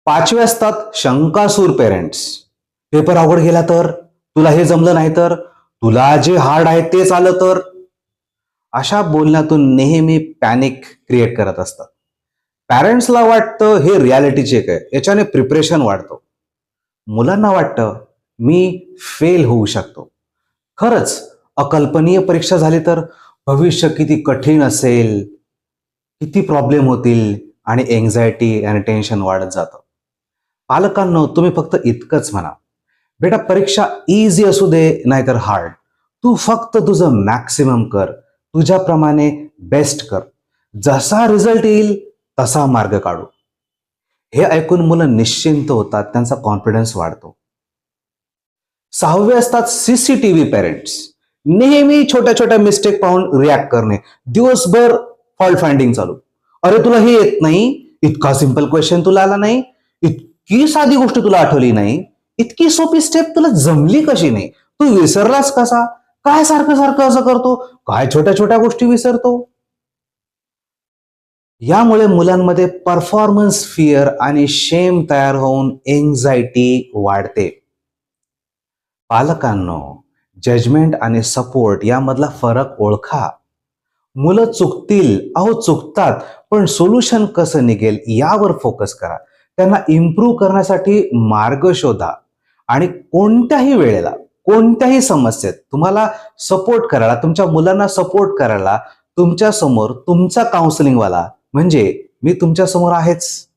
पाचवे असतात शंकासूर parents. Paper अवघड गेला तर, तुला हे जमलं नाही तर, तुला जे हार्ड आहे तेच आलं तर, अशा बोलण्यातून नेहमी पॅनिक क्रिएट करत असतात. पॅरेंट्सला वाटतं हे रियालिटी चेक आहे, याच्याने प्रिपरेशन वाढतं. मुलांना वाटतं मी फेल होऊ शकतो. खरंच अकल्पनीय परीक्षा झाली तर भविष्य किती कठीण असेल, किती प्रॉब्लेम होतील आणि एन्झायटी आणि टेन्शन वाढत जातं. पालकांनो, तुम्ही फक्त इतकंच म्हणा, बेटा परीक्षा इझी असू दे नाहीतर हार्ड, तू फक्त तुझं मॅक्सिमम कर, तुझ्याप्रमाणे बेस्ट कर, जसा रिझल्ट येईल तसा मार्ग काढू. हे ऐकून मुलं निश्चिंत होतात, त्यांचा कॉन्फिडन्स वाढतो. सहावे असतात सीसीटीव्ही पेरेंट्स. नेहमी छोट्या छोट्या मिस्टेक पाहून रिॲक्ट करणे, दिवसभर फॉल्ट फाइंडिंग चालू. अरे तुला हे येत नाही, इतका सिंपल क्वेश्चन तुला आला नाही, इतकी साधी गोष्ट तुला आठवली नाही, इतकी सोपी स्टेप तुला जमली कशी नाही, तू विसरलास कसा, काय सारखं सारखं असं करतो, काय छोट्या छोट्या गोष्टी विसरतो. यामुळे मुलांमध्ये परफॉर्मन्स फिअर आणि शेम तयार होऊन एन्झायटी वाढते. पालकांनो, जजमेंट आणि सपोर्ट यामधला फरक ओळखा. मुलं चुकतील, अहो चुकतात, पण सोल्युशन कसं निघेल यावर फोकस करा. त्यांना इम्प्रूव्ह करण्यासाठी मार्ग शोधा आणि कोणत्याही वेळेला, कोणत्याही समस्येत तुम्हाला सपोर्ट करायला, तुमच्या मुलांना सपोर्ट करायला तुमच्या समोर तुमचा काउन्सिलिंगवाला म्हणजे मी तुमच्या समोर आहेच.